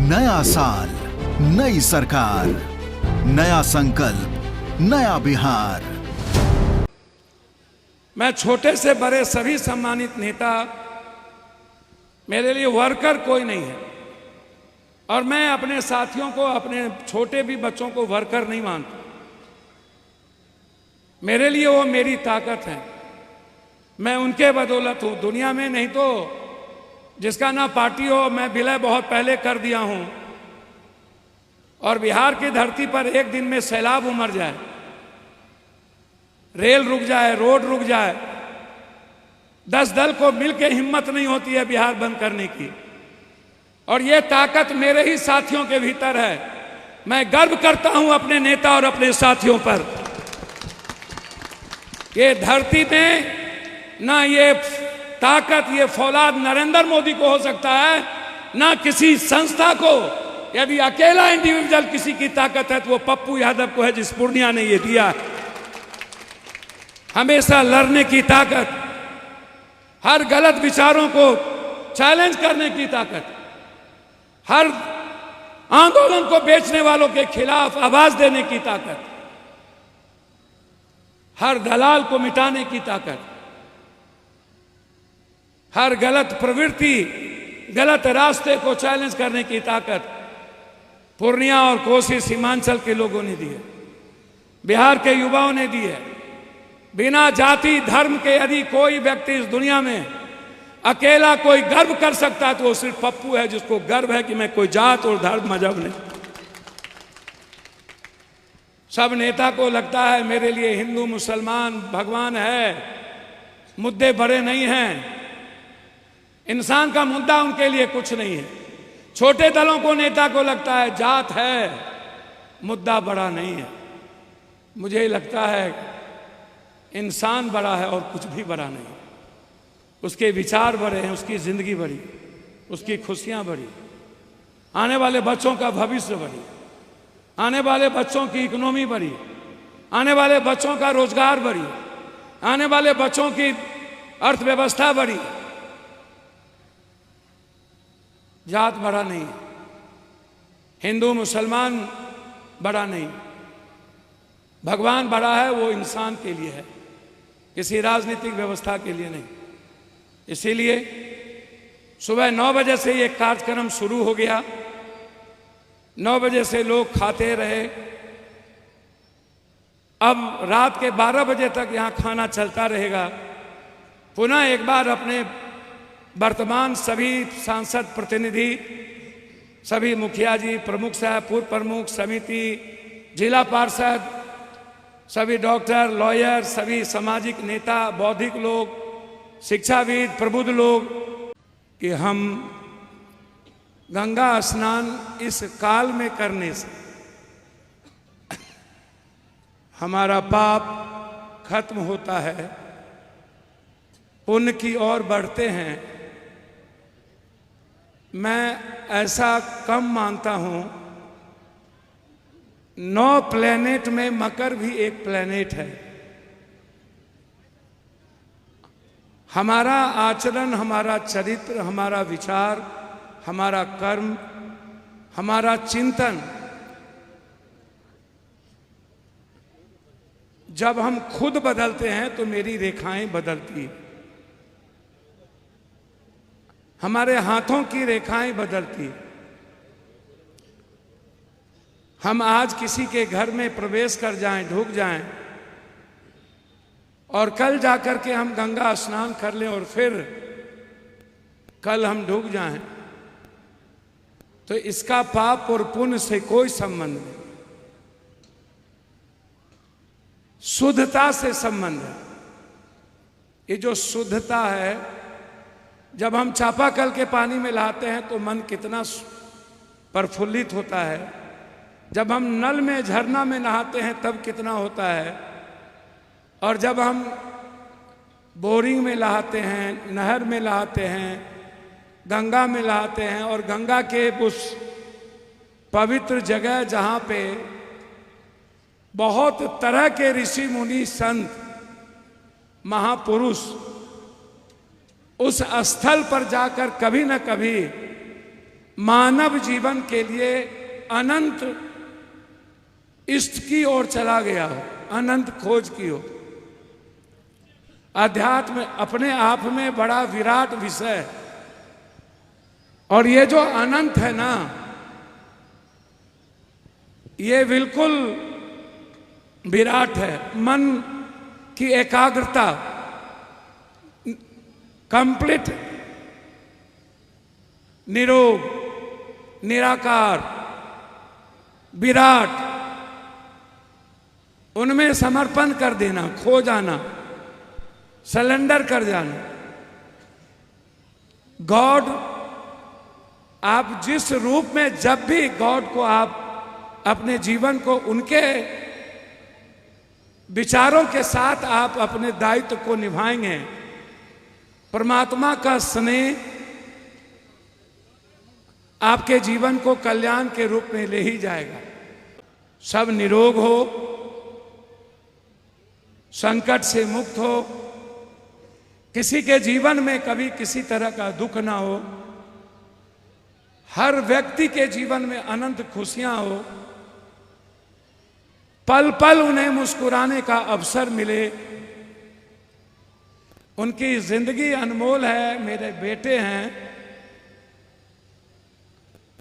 नया साल, नई सरकार, नया संकल्प, नया बिहार। मैं छोटे से बड़े सभी सम्मानित नेता, मेरे लिए वर्कर कोई नहीं है और मैं अपने साथियों को, अपने छोटे भी बच्चों को वर्कर नहीं मानता। मेरे लिए वो मेरी ताकत है, मैं उनके बदौलत हूं दुनिया में। नहीं तो जिसका ना पार्टी हो, मैं विलय बहुत पहले कर दिया हूं। और बिहार की धरती पर एक दिन में सैलाब उमड़ जाए, रेल रुक जाए, रोड रुक जाए, 10 दल को मिलकर हिम्मत नहीं होती है बिहार बंद करने की। और ये ताकत मेरे ही साथियों के भीतर है। मैं गर्व करता हूं अपने नेता और अपने साथियों पर। ये धरती में ना ये ताकत, ये फौलाद नरेंद्र मोदी को हो सकता है, ना किसी संस्था को। यदि अकेला इंडिविजुअल किसी की ताकत है तो वो पप्पू यादव को है, जिस पूर्णिया ने ये दिया है। हमेशा लड़ने की ताकत, हर गलत विचारों को चैलेंज करने की ताकत, हर आंदोलन को बेचने वालों के खिलाफ आवाज देने की ताकत, हर दलाल को मिटाने की ताकत, हर गलत प्रवृत्ति, गलत रास्ते को चैलेंज करने की ताकत पूर्णिया और कोसी सीमांचल के लोगों ने दी है, बिहार के युवाओं ने दी है। बिना जाति धर्म के यदि कोई व्यक्ति इस दुनिया में अकेला कोई गर्व कर सकता है तो वो सिर्फ पप्पू है, जिसको गर्व है कि मैं कोई जात और धर्म मजहब नहीं। सब नेता को लगता है मेरे लिए हिंदू मुसलमान भगवान है, मुद्दे बड़े नहीं हैं। इंसान का मुद्दा उनके लिए कुछ नहीं है। छोटे दलों को, नेता को लगता है जात है, मुद्दा बड़ा नहीं है। मुझे लगता है इंसान बड़ा है और कुछ भी बड़ा नहीं। उसके विचार बड़े हैं, उसकी जिंदगी बड़ी, उसकी खुशियां बड़ी, आने वाले बच्चों का भविष्य बड़ी, आने वाले बच्चों की इकोनॉमी बड़ी, आने वाले बच्चों का रोजगार बड़ी, आने वाले बच्चों की अर्थव्यवस्था बड़ी। जात बड़ा नहीं, हिंदू मुसलमान बड़ा नहीं, भगवान बड़ा है, वो इंसान के लिए है, किसी राजनीतिक व्यवस्था के लिए नहीं। इसीलिए सुबह 9 बजे से ये कार्यक्रम शुरू हो गया। 9 बजे से लोग खाते रहे। अब रात के 12 बजे तक यहाँ खाना चलता रहेगा। पुनः एक बार अपने वर्तमान सभी सांसद प्रतिनिधि, सभी मुखिया जी, प्रमुख साहब, पूर्व प्रमुख समिति, जिला पार्षद, सभी डॉक्टर, लॉयर, सभी सामाजिक नेता, बौद्धिक लोग, शिक्षाविद, प्रबुद्ध लोग, कि हम गंगा स्नान इस काल में करने से हमारा पाप खत्म होता है, पुण्य की ओर बढ़ते हैं। मैं ऐसा कम मानता हूं, 9 प्लेनेट में मकर भी एक प्लेनेट है। हमारा आचरण, हमारा चरित्र, हमारा विचार, हमारा कर्म, हमारा चिंतन, जब हम खुद बदलते हैं तो मेरी रेखाएं बदलती हैं, हमारे हाथों की रेखाएं बदलती हैं। हम आज किसी के घर में प्रवेश कर जाएं, ढुक जाएं, और कल जाकर के हम गंगा स्नान कर लें और फिर कल हम ढुक जाएं, तो इसका पाप और पुण्य से कोई संबंध नहीं, शुद्धता से संबंध है। ये जो शुद्धता है, जब हम चापाकल के पानी में नहाते हैं तो मन कितना प्रफुल्लित होता है, जब हम नल में, झरना में नहाते हैं तब कितना होता है, और जब हम बोरिंग में नहाते हैं, नहर में नहाते हैं, गंगा में नहाते हैं, और गंगा के उस पवित्र जगह जहाँ पे बहुत तरह के ऋषि मुनि, संत, महापुरुष, उस स्थल पर जाकर कभी न कभी मानव जीवन के लिए अनंत इष्ट की ओर चला गया हो, अनंत खोज की ओर। अध्यात्म अपने आप में बड़ा विराट विषय है, और ये जो अनंत है ना, ये बिल्कुल विराट है। मन की एकाग्रता, कंप्लीट निरोग, निराकार, विराट, उनमें समर्पण कर देना, खो जाना, सरेंडर कर जाना। गॉड, आप जिस रूप में, जब भी गॉड को आप अपने जीवन को उनके विचारों के साथ आप अपने दायित्व को निभाएंगे, परमात्मा का स्नेह आपके जीवन को कल्याण के रूप में ले ही जाएगा। सब निरोग हो, संकट से मुक्त हो, किसी के जीवन में कभी किसी तरह का दुख ना हो, हर व्यक्ति के जीवन में अनंत खुशियां हो, पल पल उन्हें मुस्कुराने का अवसर मिले। उनकी जिंदगी अनमोल है, मेरे बेटे हैं,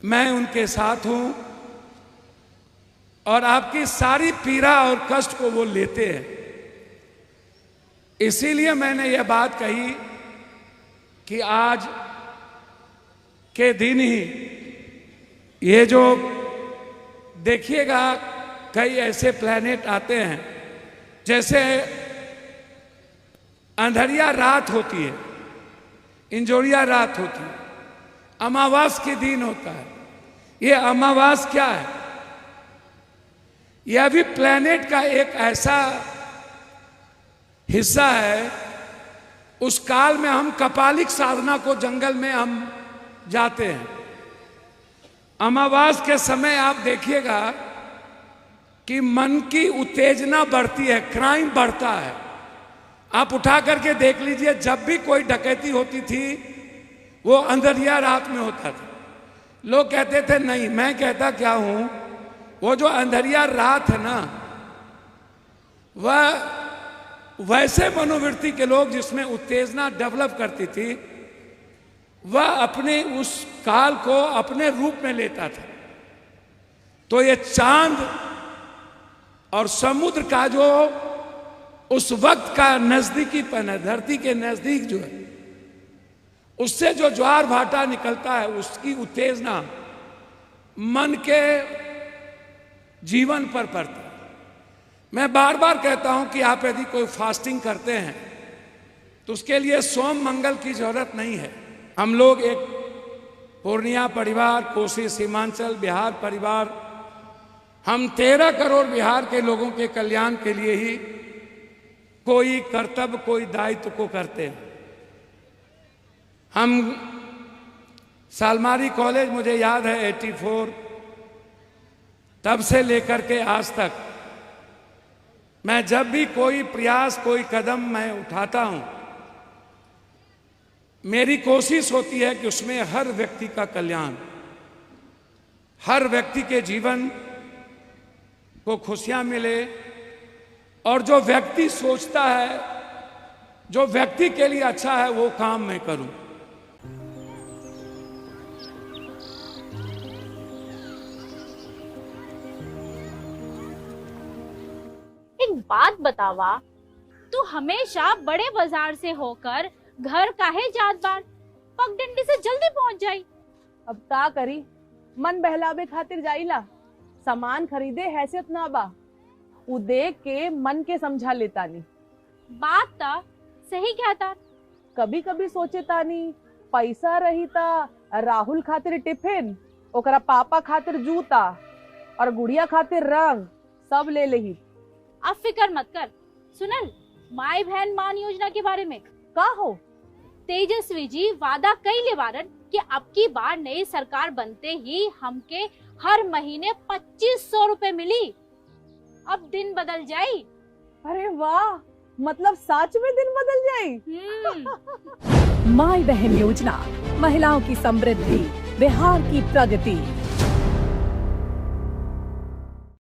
मैं उनके साथ हूं, और आपकी सारी पीड़ा और कष्ट को वो लेते हैं। इसीलिए मैंने यह बात कही कि आज के दिन ही ये जो देखिएगा, कई ऐसे प्लैनेट आते हैं, जैसे अंधेरिया रात होती है, इंजोरिया रात होती है, अमावास के दिन होता है। ये अमावास क्या है? यह भी प्लैनेट का एक ऐसा हिस्सा है। उस काल में हम कपालिक साधना को जंगल में हम जाते हैं। अमावास के समय आप देखिएगा कि मन की उत्तेजना बढ़ती है, क्राइम बढ़ता है। आप उठा करके देख लीजिए, जब भी कोई डकैती होती थी वो अंधेरिया रात में होता था। लोग कहते थे नहीं, मैं कहता क्या हूं, वो जो अंधेरिया रात है ना, वह वैसे मनोवृत्ति के लोग जिसमें उत्तेजना डेवलप करती थी, वह अपने उस काल को अपने रूप में लेता था। तो ये चांद और समुद्र का जो उस वक्त का नजदीकीपन है, धरती के नजदीक जो है, उससे जो ज्वार भाटा निकलता है, उसकी उत्तेजना मन के जीवन पर पड़ता है। मैं बार बार कहता हूं कि आप यदि कोई फास्टिंग करते हैं तो उसके लिए सोम मंगल की जरूरत नहीं है। हम लोग एक पूर्णिया परिवार, कोसी सीमांचल बिहार परिवार, हम 13 करोड़ बिहार के लोगों के कल्याण के लिए ही कोई कर्तव्य, कोई दायित्व को करते हैं। हम सालमारी कॉलेज, मुझे याद है 84, तब से लेकर के आज तक मैं जब भी कोई प्रयास, कोई कदम मैं उठाता हूं, मेरी कोशिश होती है कि उसमें हर व्यक्ति का कल्याण, हर व्यक्ति के जीवन को खुशियां मिले, और जो व्यक्ति सोचता है, जो व्यक्ति के लिए अच्छा है, वो काम मैं करूं। एक बात बतावा, तू हमेशा बड़े बाजार से होकर घर काहे जात बार? पगडंडी से जल्दी पहुंच जाई। अब का करी, मन बहलावे खातिर जाइला, सामान खरीदे हैसियत ना बा, उ देख के मन के समझा लेता नी। बात ता सही कहता। कभी कभी सोचे तानी पैसा रही ता राहुल खातिर टिफिन, ओकरा पापा खातिर जूता और गुड़िया खातिर रंग सब ले लेही। अब फिकर मत कर। सुनल माई बहन मान योजना के बारे में का हो? तेजस्वी जी वादा कइले बारन कि अब की बार नई सरकार बनते ही हमके हर महीने 2500 रुपए मिली। अब दिन बदल जाई। अरे वाह, मतलब सच में दिन बदल जाई। माई बहन योजना, महिलाओं की समृद्धि, बिहार की प्रगति।